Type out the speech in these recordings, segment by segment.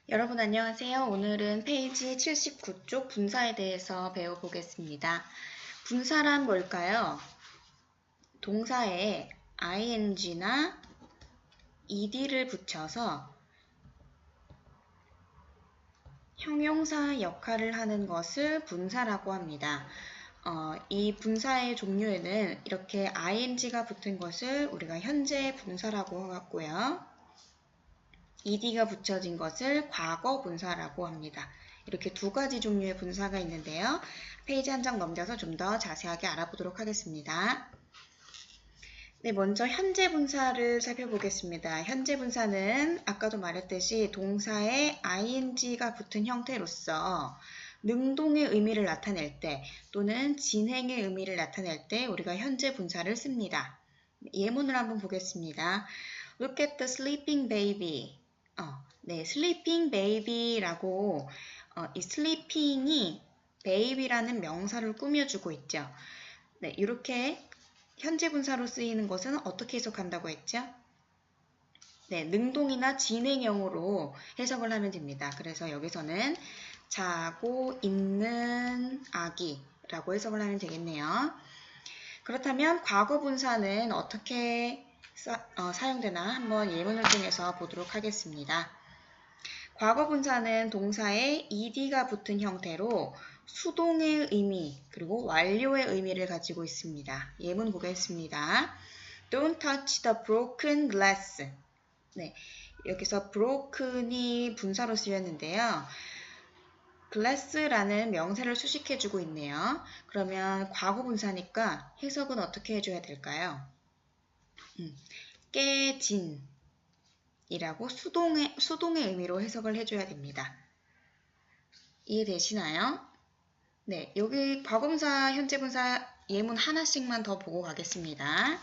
여러분 안녕하세요. 오늘은 페이지 79쪽 분사에 대해서 배워보겠습니다. 분사란 뭘까요? 동사에 ing나 ed를 붙여서 형용사 역할을 하는 것을 분사라고 합니다. 이 분사의 종류에는 이렇게 ing가 붙은 것을 우리가 현재 분사라고 하고요. ed가 붙여진 것을 과거 분사라고 합니다. 이렇게 두 가지 종류의 분사가 있는데요. 페이지 한 장 넘겨서 좀 더 자세하게 알아보도록 하겠습니다. 네, 먼저 현재 분사를 살펴보겠습니다. 현재 분사는 아까도 말했듯이 동사에 ing가 붙은 형태로서 능동의 의미를 나타낼 때 또는 진행의 의미를 나타낼 때 우리가 현재 분사를 씁니다. 예문을 한번 보겠습니다. Look at the sleeping baby. 네, sleeping baby라고 이 sleeping이 baby라는 명사를 꾸며주고 있죠. 네, 이렇게 현재 분사로 쓰이는 것은 어떻게 해석한다고 했죠? 네, 능동이나 진행형으로 해석을 하면 됩니다. 그래서 여기서는 자고 있는 아기라고 해석을 하면 되겠네요. 그렇다면 과거 분사는 어떻게 사용되나 한번 예문을 통해서 보도록 하겠습니다. 과거 분사는 동사에 ed가 붙은 형태로 수동의 의미 그리고 완료의 의미를 가지고 있습니다. 예문 보겠습니다. Don't touch the broken glass. 네, 여기서 broken이 분사로 쓰였는데요. glass라는 명사를 수식해주고 있네요. 그러면 과거 분사니까 해석은 어떻게 해줘야 될까요? 깨진 이라고 수동의 의미로 해석을 해줘야 됩니다. 이해되시나요? 네, 여기 과거분사, 현재분사 예문 하나씩만 더 보고 가겠습니다.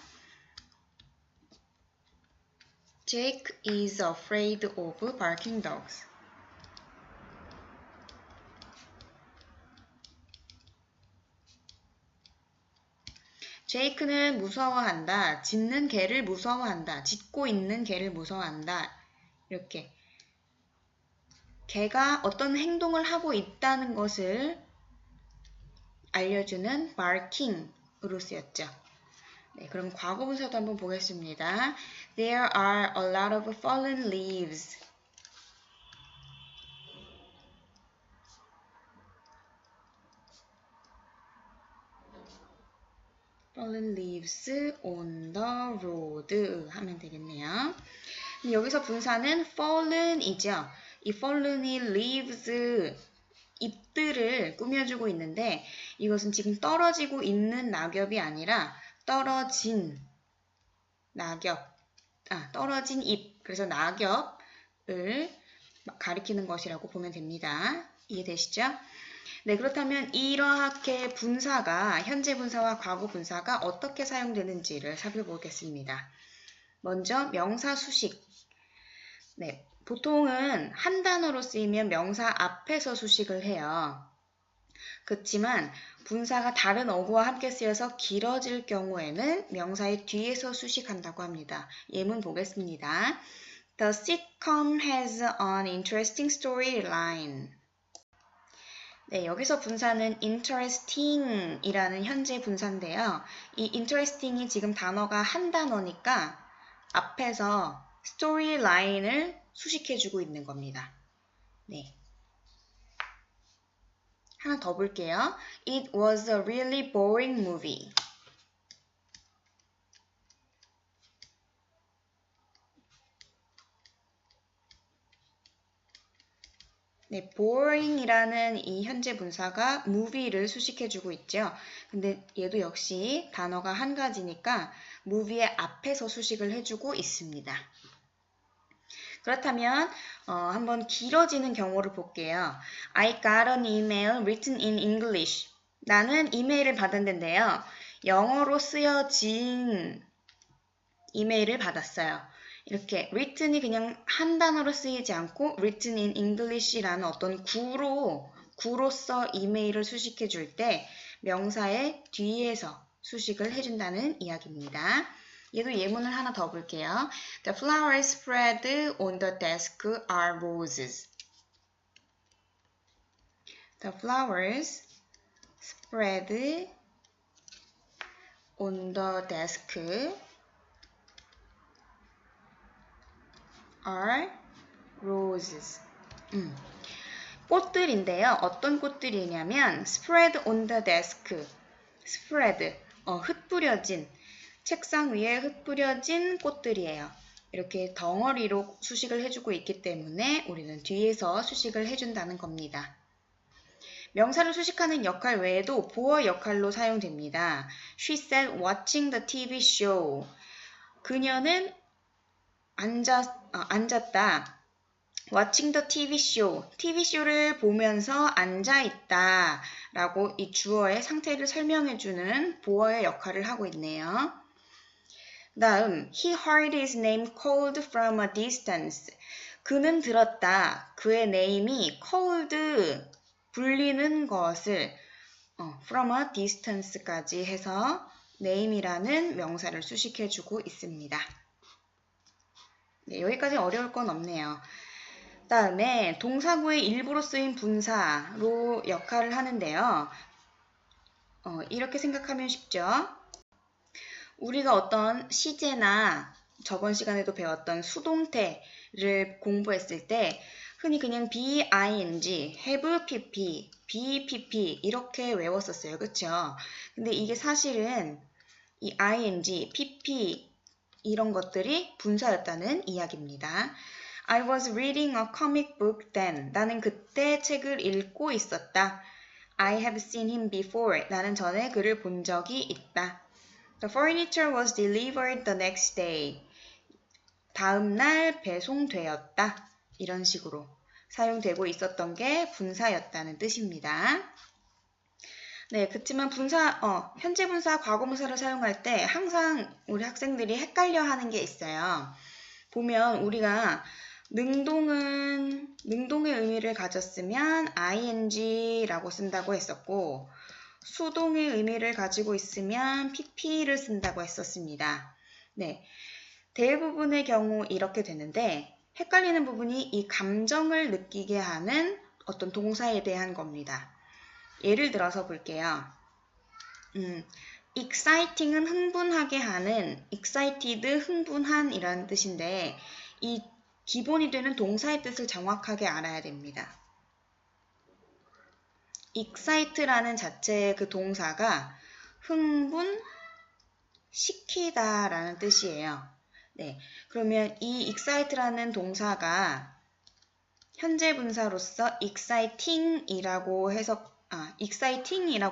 Jake is afraid of barking dogs. 제이크는 무서워한다. 짖는 개를 무서워한다. 짖고 있는 개를 무서워한다. 이렇게 개가 어떤 행동을 하고 있다는 것을 알려주는 barking으로 쓰였죠. 네, 그럼 과거 분사도 한번 보겠습니다. There are a lot of fallen leaves. fallen leaves on the road 하면 되겠네요. 여기서 분사는 fallen이죠. 이 fallen이 leaves 잎들을 꾸며주고 있는데 이것은 지금 떨어지고 있는 낙엽이 아니라 떨어진 낙엽, 떨어진 잎, 그래서 낙엽을 가리키는 것이라고 보면 됩니다. 이해되시죠? 네, 그렇다면 이렇게 분사가 현재 분사와 과거 분사가 어떻게 사용되는지를 살펴보겠습니다. 먼저 명사 수식. 네, 보통은 한 단어로 쓰이면 명사 앞에서 수식을 해요. 그렇지만 분사가 다른 어구와 함께 쓰여서 길어질 경우에는 명사의 뒤에서 수식한다고 합니다. 예문 보겠습니다. The sitcom has an interesting storyline. 네, 여기서 분사는 interesting 이라는 현재 분사인데요. 이 interesting이 지금 단어가 한 단어니까 앞에서 storyline을 수식해주고 있는 겁니다. 네. 하나 더 볼게요. It was a really boring movie. 네, boring이라는 이 현재 분사가 movie를 수식해주고 있죠. 근데 얘도 역시 단어가 한 가지니까 movie의 앞에서 수식을 해주고 있습니다. 그렇다면 한번 길어지는 경우를 볼게요. I got an email written in English. 나는 이메일을 받았는데요. 영어로 쓰여진 이메일을 받았어요. 이렇게 written이 그냥 한 단어로 쓰이지 않고 written in English라는 어떤 구로서 이메일을 수식해 줄 때 명사의 뒤에서 수식을 해준다는 이야기입니다. 얘도 예문을 하나 더 볼게요. The flowers spread on the desk are roses. The flowers spread on the desk are roses. 꽃들인데요. 어떤 꽃들이냐면 spread on the desk. spread, 흩뿌려진, 책상 위에 흩뿌려진 꽃들이에요. 이렇게 덩어리로 수식을 해주고 있기 때문에 우리는 뒤에서 수식을 해준다는 겁니다. 명사를 수식하는 역할 외에도 보어 역할로 사용됩니다. She sat watching the TV show. 그녀는 앉았다. Watching the TV show. TV쇼를 보면서 앉아있다 라고 이 주어의 상태를 설명해주는 보어의 역할을 하고 있네요. 다음, he heard his name called from a distance. 그는 들었다. 그의 name이 called, 불리는 것을 from a distance까지 해서 name이라는 명사를 수식해주고 있습니다. 네, 여기까지 어려울 건 없네요. 다음에 동사구의 일부로 쓰인 분사로 역할을 하는데요. 이렇게 생각하면 쉽죠? 우리가 어떤 시제나 저번 시간에도 배웠던 수동태를 공부했을 때 흔히 그냥 be, ing, have, pp, be, pp 이렇게 외웠었어요. 그쵸? 근데 이게 사실은 이 ing, pp 이런 것들이 분사였다는 이야기입니다. I was reading a comic book then. 나는 그때 책을 읽고 있었다. I have seen him before. 나는 전에 그를 본 적이 있다. The furniture was delivered the next day. 다음 날 배송되었다. 이런 식으로 사용되고 있었던 게 분사였다는 뜻입니다. 네, 그렇지만 현재 분사, 과거 분사를 사용할 때 항상 우리 학생들이 헷갈려 하는 게 있어요. 보면 우리가 능동의 의미를 가졌으면 ing라고 쓴다고 했었고 수동의 의미를 가지고 있으면 pp를 쓴다고 했었습니다. 네, 대부분의 경우 이렇게 되는데 헷갈리는 부분이 이 감정을 느끼게 하는 어떤 동사에 대한 겁니다. 예를 들어서 볼게요. exciting은 흥분하게 하는, excited, 흥분한 이라는 뜻인데 이 기본이 되는 동사의 뜻을 정확하게 알아야 됩니다. excite라는 자체의 그 동사가 흥분시키다 라는 뜻이에요. 네, 그러면 이 excite라는 동사가 현재 분사로서 exciting이라고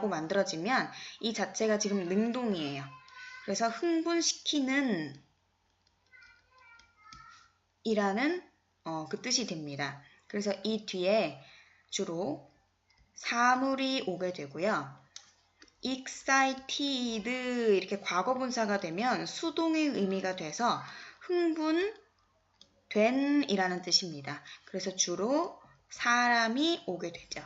만들어지면 이 자체가 지금 능동이에요. 그래서 흥분시키는 이라는 그 뜻이 됩니다. 그래서 이 뒤에 주로 사물이 오게 되고요. excited 이렇게 과거분사가 되면 수동의 의미가 돼서 흥분된 이라는 뜻입니다. 그래서 주로 사람이 오게 되죠.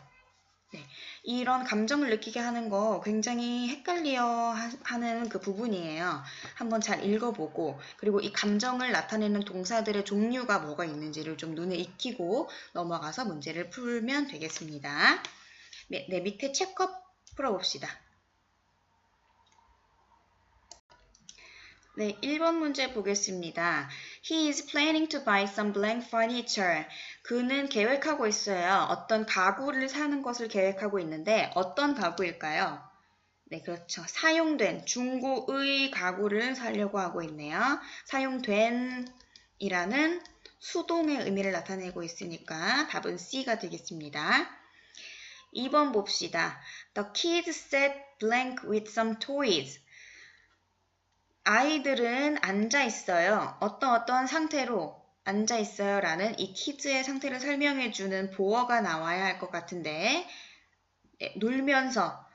네, 이런 감정을 느끼게 하는 거 굉장히 헷갈려 하는 그 부분이에요. 한번 잘 읽어보고 그리고 이 감정을 나타내는 동사들의 종류가 뭐가 있는지를 좀 눈에 익히고 넘어가서 문제를 풀면 되겠습니다. 네, 밑에 체크 풀어봅시다. 네, 1번 문제 보겠습니다. He is planning to buy some blank furniture. 그는 계획하고 있어요. 어떤 가구를 사는 것을 계획하고 있는데 어떤 가구일까요? 네, 그렇죠. 사용된 중고의 가구를 사려고 하고 있네요. 사용된 이라는 수동의 의미를 나타내고 있으니까 답은 C가 되겠습니다. 2번 봅시다. The kids sat blank with some toys. 아이들은 앉아 있어요. 어떤 상태로 앉아 있어요 라는 이 kids의 상태를 설명해주는 보어가 나와야 할 것 같은데 놀면서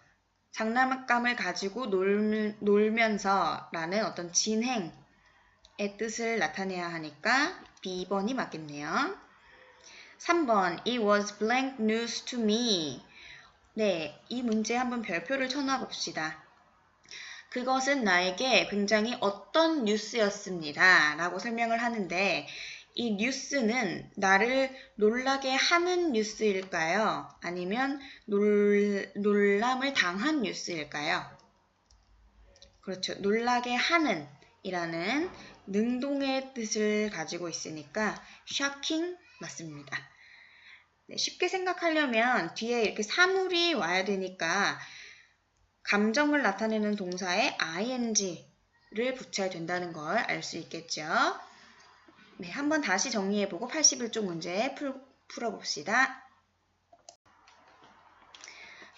장난감을 가지고 놀면서 라는 어떤 진행의 뜻을 나타내야 하니까 B번이 맞겠네요. 3번 It was blank news to me. 네, 이 문제 한번 별표를 쳐놔 봅시다. 그것은 나에게 굉장히 어떤 뉴스였습니다. 라고 설명을 하는데 이 뉴스는 나를 놀라게 하는 뉴스일까요? 아니면 놀람을 당한 뉴스일까요? 그렇죠. 놀라게 하는 이라는 능동의 뜻을 가지고 있으니까 shocking 맞습니다. 네, 쉽게 생각하려면 뒤에 이렇게 사물이 와야 되니까 감정을 나타내는 동사에 ing를 붙여야 된다는 걸 알 수 있겠죠. 네, 한번 다시 정리해보고 81쪽 문제 풀어봅시다.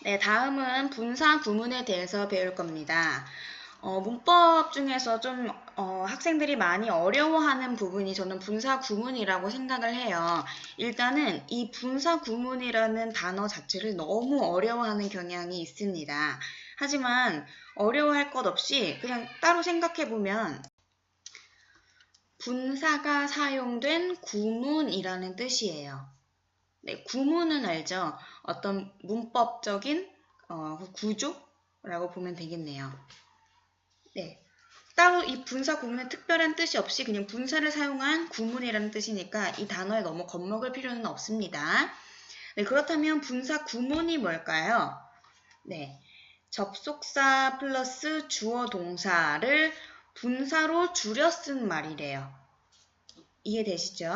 네, 다음은 분사 구문에 대해서 배울 겁니다. 문법 중에서 좀 학생들이 많이 어려워하는 부분이 저는 분사 구문이라고 생각을 해요. 일단은 이 분사 구문이라는 단어 자체를 너무 어려워하는 경향이 있습니다. 하지만 어려워할 것 없이 그냥 따로 생각해보면 분사가 사용된 구문이라는 뜻이에요. 네, 구문은 알죠? 어떤 문법적인 구조라고 보면 되겠네요. 네, 따로 이 분사 구문에 특별한 뜻이 없이 그냥 분사를 사용한 구문이라는 뜻이니까 이 단어에 너무 겁먹을 필요는 없습니다. 네, 그렇다면 분사 구문이 뭘까요? 네, 접속사 플러스 주어 동사를 분사로 줄여 쓴 말이래요. 이해되시죠?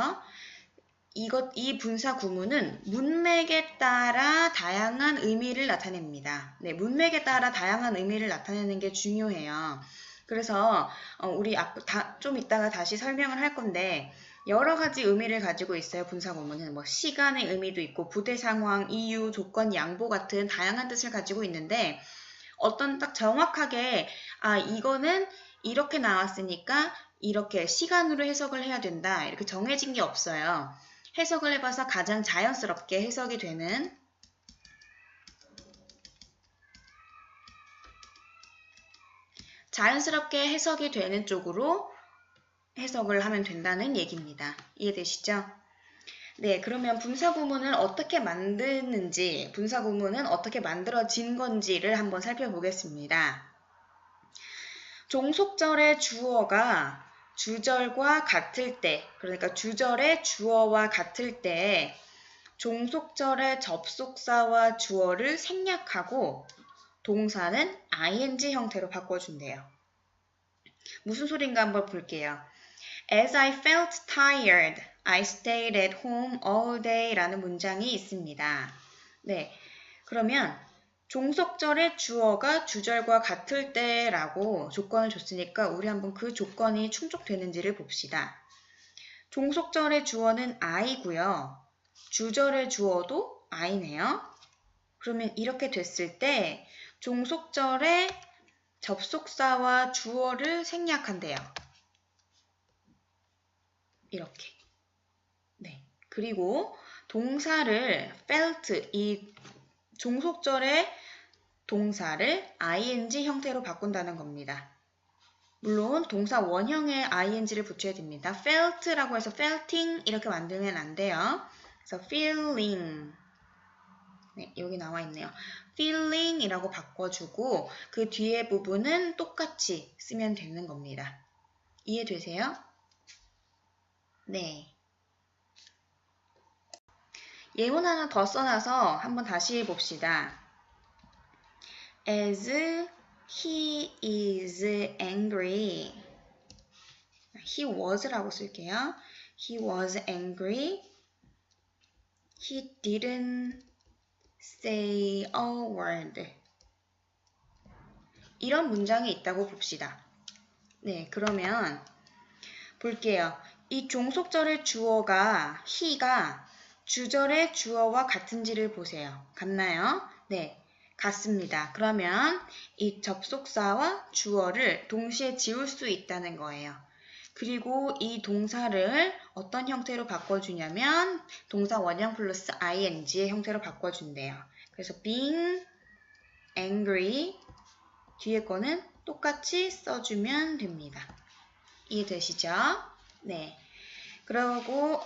이 분사 구문은 문맥에 따라 다양한 의미를 나타냅니다. 네, 문맥에 따라 다양한 의미를 나타내는 게 중요해요. 그래서 우리 좀 이따가 다시 설명을 할 건데 여러 가지 의미를 가지고 있어요. 분사 구문은 뭐 시간의 의미도 있고 부대 상황, 이유, 조건, 양보 같은 다양한 뜻을 가지고 있는데 어떤 딱 정확하게 이거는 이렇게 나왔으니까 이렇게 시간으로 해석을 해야 된다. 이렇게 정해진 게 없어요. 해석을 해봐서 가장 자연스럽게 해석이 되는 쪽으로 해석을 하면 된다는 얘기입니다. 이해되시죠? 네, 그러면 분사 구문을 어떻게 만드는지, 분사 구문은 어떻게 만들어진 건지를 한번 살펴보겠습니다. 종속절의 주어가 주절과 같을 때, 그러니까 주절의 주어와 같을 때 종속절의 접속사와 주어를 생략하고 동사는 ing 형태로 바꿔준대요. 무슨 소린가 한번 볼게요. As I felt tired, I stayed at home all day 라는 문장이 있습니다. 네, 그러면 종속절의 주어가 주절과 같을 때라고 조건을 줬으니까 우리 한번 그 조건이 충족되는지를 봅시다. 종속절의 주어는 I고요. 주절의 주어도 I네요. 그러면 이렇게 됐을 때 종속절의 접속사와 주어를 생략한대요. 이렇게. 네. 그리고 동사를 felt, 이 종속절의 동사를 ing 형태로 바꾼다는 겁니다. 물론 동사 원형에 ing를 붙여야 됩니다. felt라고 해서 felting 이렇게 만들면 안 돼요. 그래서 feeling, 네, 여기 나와 있네요. feeling이라고 바꿔주고 그 뒤에 부분은 똑같이 쓰면 되는 겁니다. 이해되세요? 네. 예문 하나 더 써놔서 한번 다시 봅시다. As he is angry. He was라고 쓸게요. He was angry. He didn't say a word. 이런 문장이 있다고 봅시다. 네, 그러면 볼게요. 이 종속절의 주어가 he가 주절의 주어와 같은지를 보세요. 같나요? 네, 같습니다. 그러면 이 접속사와 주어를 동시에 지울 수 있다는 거예요. 그리고 이 동사를 어떤 형태로 바꿔주냐면 동사 원형 플러스 ing의 형태로 바꿔준대요. 그래서 being angry 뒤에 거는 똑같이 써주면 됩니다. 이해되시죠? 네. 그리고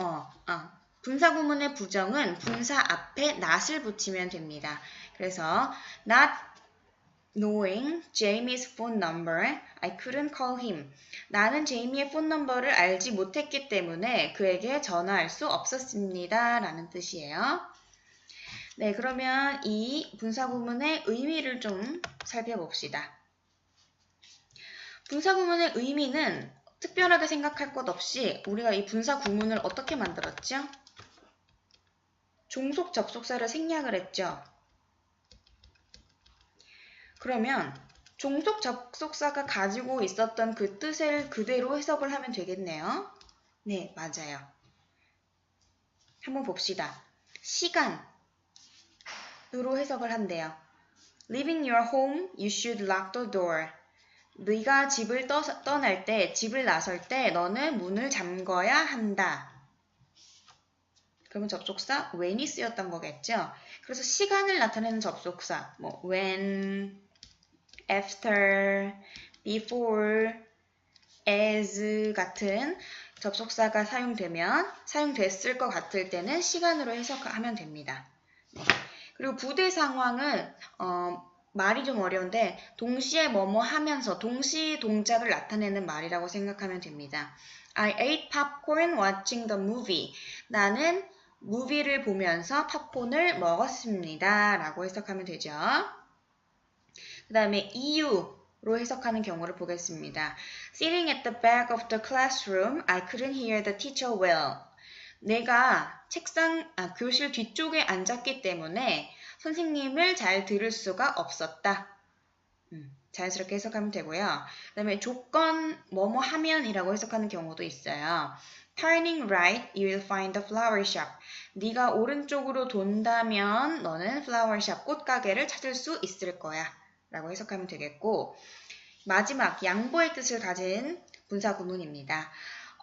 분사 구문의 부정은 분사 앞에 not을 붙이면 됩니다. 그래서 not Knowing Jamie's phone number, I couldn't call him. 나는 제이미의 폰 넘버를 알지 못했기 때문에 그에게 전화할 수 없었습니다. 라는 뜻이에요. 네, 그러면 이 분사구문의 의미를 좀 살펴봅시다. 분사구문의 의미는 특별하게 생각할 것 없이 우리가 이 분사구문을 어떻게 만들었죠? 종속 접속사를 생략을 했죠. 그러면 종속 접속사가 가지고 있었던 그 뜻을 그대로 해석을 하면 되겠네요. 네, 맞아요. 한번 봅시다. 시간으로 해석을 한대요. Leaving your home, you should lock the door. 네가 집을 떠날 때, 집을 나설 때 너는 문을 잠궈야 한다. 그러면 접속사 when이 쓰였던 거겠죠. 그래서 시간을 나타내는 접속사, 뭐 when, after, before, as 같은 접속사가 사용됐을 것 같을 때는 시간으로 해석하면 됩니다. 그리고 부대 상황은 말이 좀 어려운데 동시에 뭐뭐 하면서 동시 동작을 나타내는 말이라고 생각하면 됩니다. I ate popcorn watching the movie. 나는 무비를 보면서 팝콘을 먹었습니다. 라고 해석하면 되죠. 그 다음에 이유로 해석하는 경우를 보겠습니다. Sitting at the back of the classroom, I couldn't hear the teacher well. 내가 교실 뒤쪽에 앉았기 때문에 선생님을 잘 들을 수가 없었다. 자연스럽게 해석하면 되고요. 그 다음에 조건 뭐뭐 하면이라고 해석하는 경우도 있어요. Turning right, you will find the flower shop. 네가 오른쪽으로 돈다면 너는 flower shop, 꽃가게를 찾을 수 있을 거야. 라고 해석하면 되겠고 마지막 양보의 뜻을 가진 분사 구문입니다.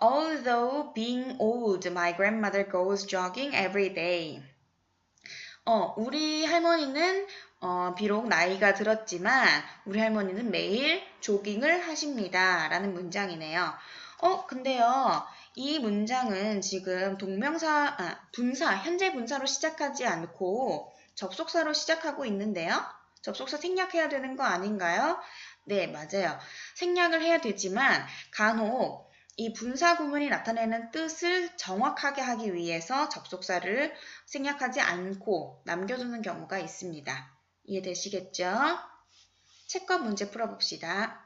Although being old, my grandmother goes jogging every day. 우리 할머니는 비록 나이가 들었지만 우리 할머니는 매일 조깅을 하십니다. 라는 문장이네요. 근데요. 이 문장은 지금 현재 분사로 시작하지 않고 접속사로 시작하고 있는데요. 접속사 생략해야 되는 거 아닌가요? 네, 맞아요. 생략을 해야 되지만 간혹 이 분사 구문이 나타내는 뜻을 정확하게 하기 위해서 접속사를 생략하지 않고 남겨두는 경우가 있습니다. 이해되시겠죠? 책과 문제 풀어봅시다.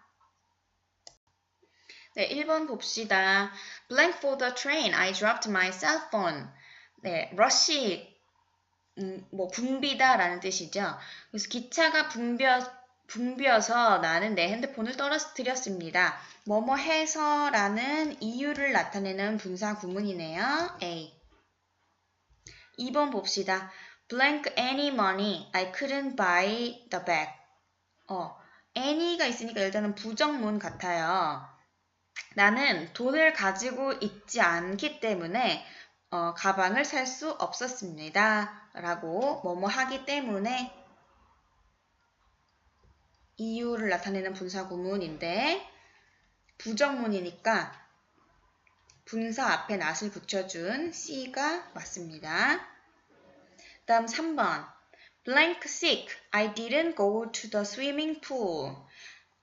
네, 1번 봅시다. Blank for the train. I dropped my cell phone. 네, rush, 붐비다 라는 뜻이죠. 그래서 기차가 붐벼서 나는 내 핸드폰을 떨어뜨렸습니다. 뭐뭐 해서 라는 이유를 나타내는 분사 구문이네요. A. 2번 봅시다. Blank any money. I couldn't buy the bag. any가 있으니까 일단은 부정문 같아요. 나는 돈을 가지고 있지 않기 때문에 가방을 살 수 없었습니다. 라고 뭐뭐 하기 때문에 이유를 나타내는 분사 구문인데 부정문이니까 분사 앞에 not을 붙여준 C가 맞습니다. 다음 3번 Blank sick. I didn't go to the swimming pool.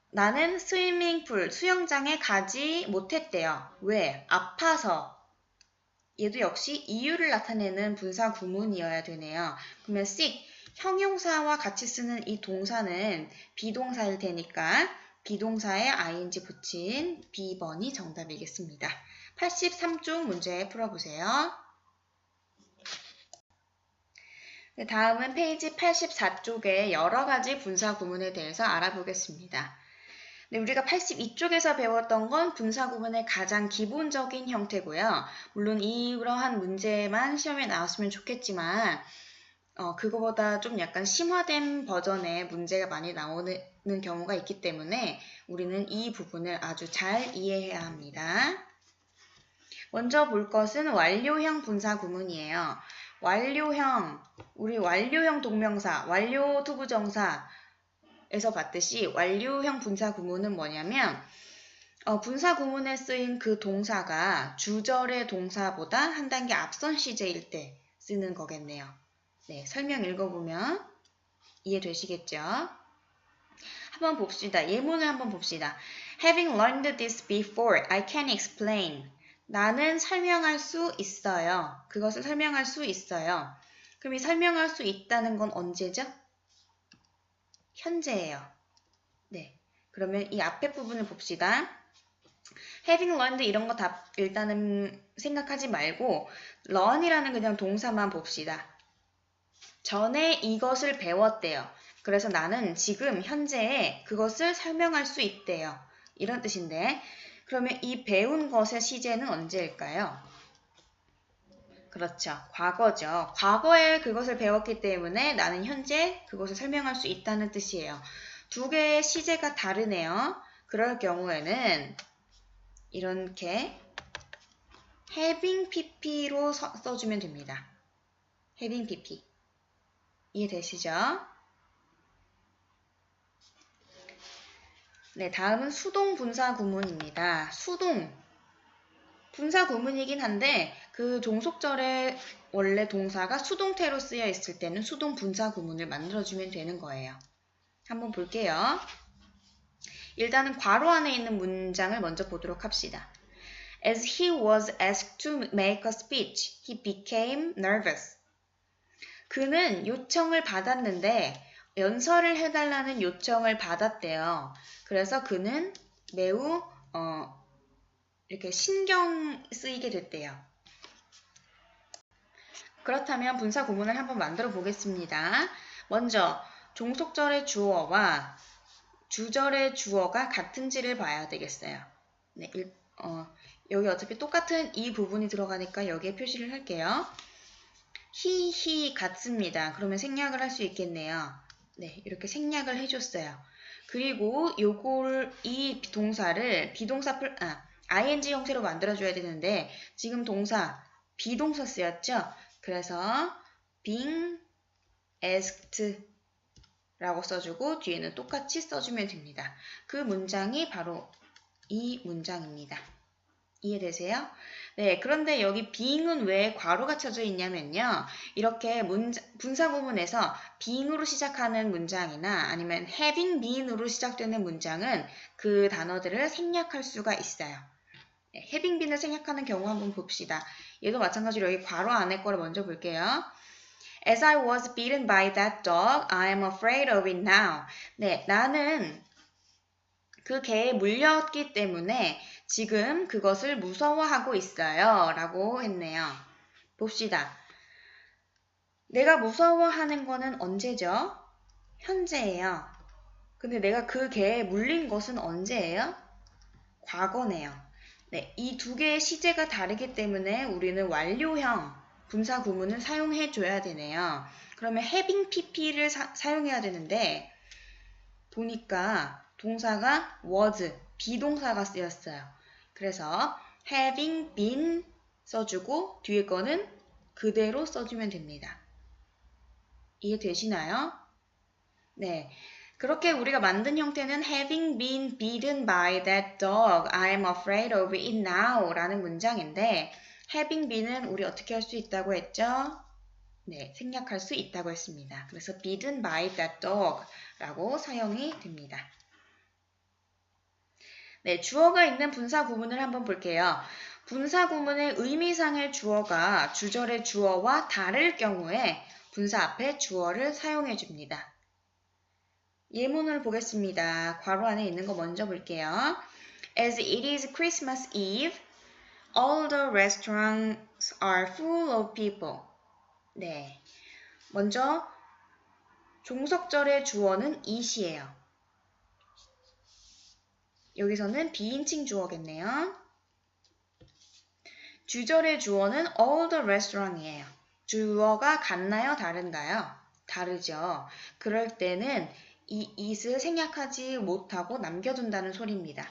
나는 스위밍풀, 수영장에 가지 못했대요. 왜? 아파서. 얘도 역시 이유를 나타내는 분사 구문이어야 되네요. 그러면 sick, 형용사와 같이 쓰는 이 동사는 비동사일 테니까 비동사에 ing 붙인 B번이 정답이겠습니다. 83쪽 문제 풀어보세요. 다음은 페이지 84쪽의 여러 가지 분사 구문에 대해서 알아보겠습니다. 네, 우리가 82쪽에서 배웠던 건 분사 구문의 가장 기본적인 형태고요. 물론 이러한 문제만 시험에 나왔으면 좋겠지만 그거보다 좀 약간 심화된 버전의 문제가 많이 나오는 경우가 있기 때문에 우리는 이 부분을 아주 잘 이해해야 합니다. 먼저 볼 것은 완료형 분사 구문이에요. 완료형, 우리 완료형 동명사, 완료 투부정사 에서 봤듯이 완료형 분사 구문은 뭐냐면 분사 구문에 쓰인 그 동사가 주절의 동사보다 한 단계 앞선 시제일 때 쓰는 거겠네요. 네, 설명 읽어보면 이해되시겠죠? 한번 봅시다. 예문을 한번 봅시다. Having learned this before, I can explain. 나는 설명할 수 있어요. 그것을 설명할 수 있어요. 그럼 이 설명할 수 있다는 건 언제죠? 현재예요. 네. 그러면 이 앞에 부분을 봅시다. having learned 이런 거 다 일단은 생각하지 말고 learn이라는 그냥 동사만 봅시다. 전에 이것을 배웠대요. 그래서 나는 지금 현재에 그것을 설명할 수 있대요. 이런 뜻인데 그러면 이 배운 것의 시제는 언제일까요? 그렇죠. 과거죠. 과거에 그것을 배웠기 때문에 나는 현재 그것을 설명할 수 있다는 뜻이에요. 두 개의 시제가 다르네요. 그럴 경우에는 이렇게 having pp로 써주면 됩니다. having pp. 이해되시죠? 네, 다음은 수동 분사 구문입니다. 수동. 분사 구문이긴 한데 그 종속절에 원래 동사가 수동태로 쓰여 있을 때는 수동 분사 구문을 만들어주면 되는 거예요. 한번 볼게요. 일단은 괄호 안에 있는 문장을 먼저 보도록 합시다. As he was asked to make a speech, he became nervous. 그는 요청을 받았는데 연설을 해달라는 요청을 받았대요. 그래서 그는 매우 이렇게 신경 쓰이게 됐대요. 그렇다면 분사 구문을 한번 만들어 보겠습니다. 먼저 종속절의 주어와 주절의 주어가 같은지를 봐야 되겠어요. 네, 여기 어차피 똑같은 이 부분이 들어가니까 여기에 표시를 할게요. he 같습니다. 그러면 생략을 할 수 있겠네요. 네, 이렇게 생략을 해줬어요. 그리고 이 동사를 ing 형태로 만들어줘야 되는데 지금 동사 비동사 쓰였죠? 그래서 being asked 라고 써주고 뒤에는 똑같이 써주면 됩니다. 그 문장이 바로 이 문장입니다. 이해되세요? 네, 그런데 여기 being은 왜 괄호가 쳐져 있냐면요. 이렇게 분사 구문에서 being으로 시작하는 문장이나 아니면 having been으로 시작되는 문장은 그 단어들을 생략할 수가 있어요. 네, having been을 생략하는 경우 한번 봅시다. 얘도 마찬가지로 여기 괄호 안에 거를 먼저 볼게요. As I was bitten by that dog, I am afraid of it now. 네, 나는 그 개에 물렸기 때문에 지금 그것을 무서워하고 있어요. 라고 했네요. 봅시다. 내가 무서워하는 거는 언제죠? 현재예요. 근데 내가 그 개에 물린 것은 언제예요? 과거네요. 네, 이 두 개의 시제가 다르기 때문에 우리는 완료형 분사 구문을 사용해 줘야 되네요. 그러면 having pp를 사용해야 되는데 보니까 동사가 was, 비동사가 쓰였어요. 그래서 having been 써주고 뒤에 거는 그대로 써주면 됩니다. 이해되시나요? 네. 그렇게 우리가 만든 형태는 having been bitten by that dog, I am afraid of it now 라는 문장인데 having been은 우리 어떻게 할 수 있다고 했죠? 네, 생략할 수 있다고 했습니다. 그래서 bitten by that dog 라고 사용이 됩니다. 네, 주어가 있는 분사 구문을 한번 볼게요. 분사 구문의 의미상의 주어가 주절의 주어와 다를 경우에 분사 앞에 주어를 사용해 줍니다. 예문을 보겠습니다. 괄호 안에 있는 거 먼저 볼게요. As it is Christmas Eve, all the restaurants are full of people. 네, 먼저 종속절의 주어는 it이에요. 여기서는 비인칭 주어겠네요. 주절의 주어는 all the restaurant이에요. 주어가 같나요? 다른가요? 다르죠. 그럴 때는 이 it을 생략하지 못하고 남겨둔다는 소리입니다.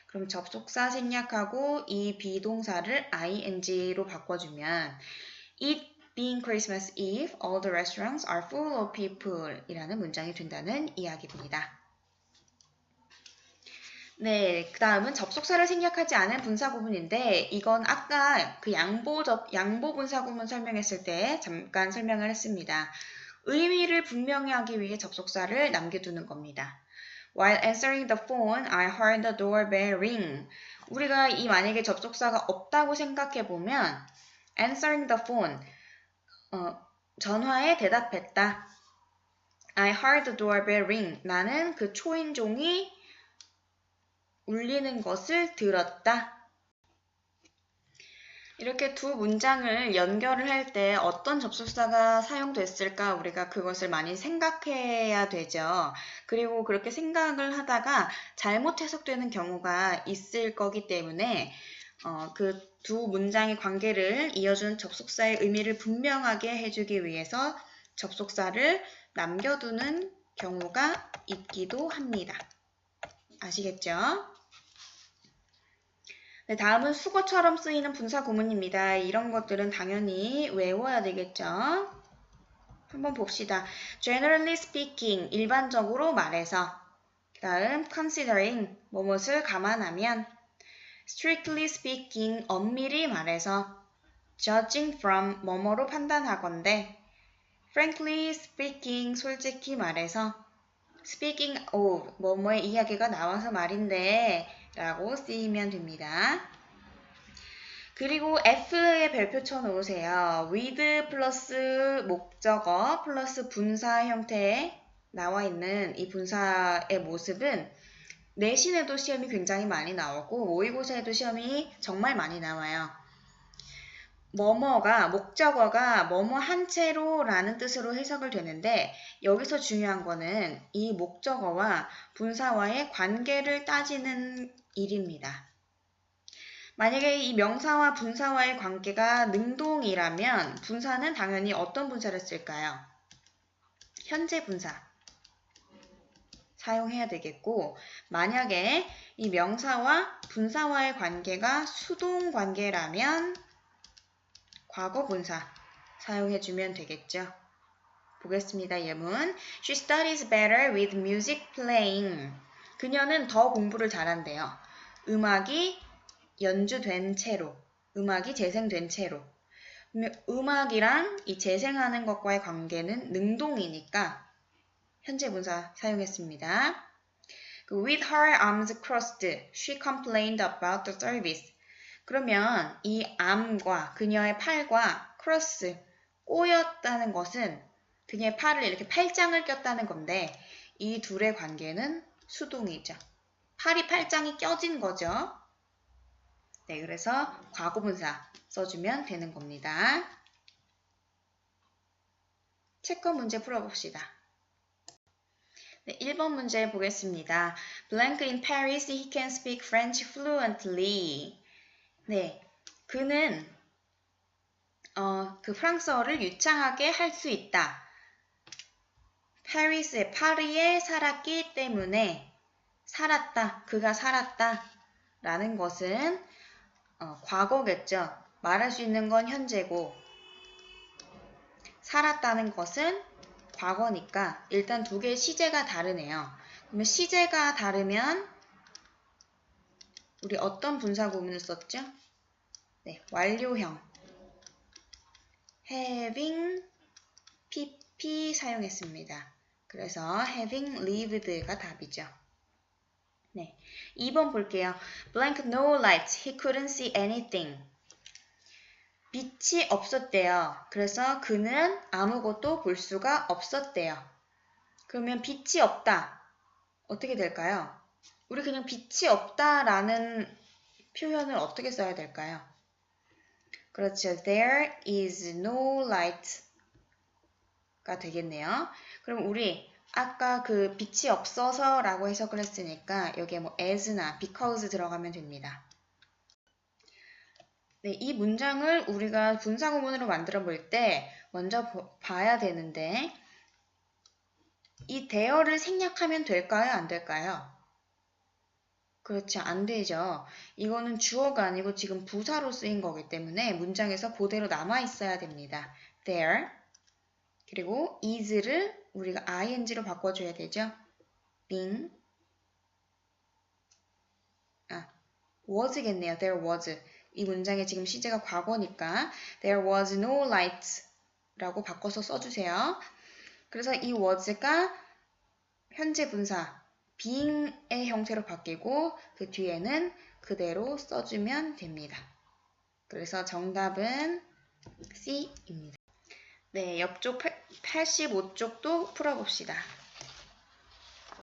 그럼 접속사 생략하고 이 비동사를 ing로 바꿔주면 It being Christmas Eve, all the restaurants are full of people 이라는 문장이 된다는 이야기입니다. 네, 그 다음은 접속사를 생략하지 않은 분사 구문인데 이건 아까 그 양보 분사 구문 설명했을 때 잠깐 설명을 했습니다. 의미를 분명히 하기 위해 접속사를 남겨두는 겁니다. While answering the phone, I heard the doorbell ring. 우리가 이 만약에 접속사가 없다고 생각해 보면 answering the phone, 전화에 대답했다. I heard the doorbell ring. 나는 그 초인종이 울리는 것을 들었다. 이렇게 두 문장을 연결을 할 때 어떤 접속사가 사용됐을까 우리가 그것을 많이 생각해야 되죠. 그리고 그렇게 생각을 하다가 잘못 해석되는 경우가 있을 거기 때문에 그 두 문장의 관계를 이어주는 접속사의 의미를 분명하게 해주기 위해서 접속사를 남겨두는 경우가 있기도 합니다. 아시겠죠? 네, 다음은 수거처럼 쓰이는 분사 구문입니다. 이런 것들은 당연히 외워야 되겠죠? 한번 봅시다. Generally speaking, 일반적으로 말해서. 그 다음 considering, 무엇을 감안하면. Strictly speaking, 엄밀히 말해서. Judging from, 뭐뭐로 판단하건대. Frankly speaking, 솔직히 말해서. Speaking of, 뭐뭐의 이야기가 나와서 말인데 라고 쓰이면 됩니다. 그리고 F의 별표 쳐놓으세요. with 플러스 목적어 플러스 분사 형태에 나와 있는 이 분사의 모습은 내신에도 시험이 굉장히 많이 나오고 모의고사에도 시험이 정말 많이 나와요. 뭐뭐가 목적어가 뭐뭐 한 채로 라는 뜻으로 해석을 되는데 여기서 중요한 거는 이 목적어와 분사와의 관계를 따지는 일입니다. 만약에 이 명사와 분사와의 관계가 능동이라면 분사는 당연히 어떤 분사를 쓸까요? 현재 분사 사용해야 되겠고 만약에 이 명사와 분사와의 관계가 수동 관계라면 과거 분사 사용해주면 되겠죠. 보겠습니다. 예문. She studies better with music playing. 그녀는 더 공부를 잘한대요. 음악이 연주된 채로, 음악이 재생된 채로. 음악이랑 이 재생하는 것과의 관계는 능동이니까 현재 분사 사용했습니다. With her arms crossed, she complained about the service. 그러면 이 arm과 그녀의 팔과 cross, 꼬였다는 것은 그녀의 팔을 이렇게 팔짱을 꼈다는 건데 이 둘의 관계는 수동이죠. 팔이 팔짱이 껴진 거죠. 네, 그래서 과거분사 써주면 되는 겁니다. 체크 문제 풀어봅시다. 네, 1번 문제 보겠습니다. Blank in Paris, he can speak French fluently. 네, 그는 그 프랑스어를 유창하게 할 수 있다. 파리에 살았기 때문에 살았다, 그가 살았다 라는 것은 과거겠죠. 말할 수 있는 건 현재고 살았다는 것은 과거니까 일단 두 개의 시제가 다르네요. 그러면 시제가 다르면 우리 어떤 분사 구문을 썼죠? 네, 완료형 having pp 사용했습니다. 그래서 having lived가 답이죠. 네, 2번 볼게요. Blank no light, he couldn't see anything. 빛이 없었대요. 그래서 그는 아무것도 볼 수가 없었대요. 그러면 빛이 없다. 어떻게 될까요? 우리 그냥 빛이 없다라는 표현을 어떻게 써야 될까요? 그렇죠. There is no light가 되겠네요. 그럼 우리 아까 그 빛이 없어서 라고 해석을 했으니까 여기에 뭐 as나 because 들어가면 됩니다. 네, 이 문장을 우리가 분사 구문으로 만들어 볼 때 먼저 봐야 되는데 이 there를 생략하면 될까요? 안 될까요? 그렇지, 안 되죠. 이거는 주어가 아니고 지금 부사로 쓰인 거기 때문에 문장에서 그대로 남아 있어야 됩니다. there 그리고 is를 우리가 ing로 바꿔줘야 되죠. being was겠네요. there was 이 문장의 지금 시제가 과거니까 there was no light 라고 바꿔서 써주세요. 그래서 이 was가 현재 분사 being의 형태로 바뀌고 그 뒤에는 그대로 써주면 됩니다. 그래서 정답은 C입니다. 네, 옆쪽 85쪽도 풀어봅시다.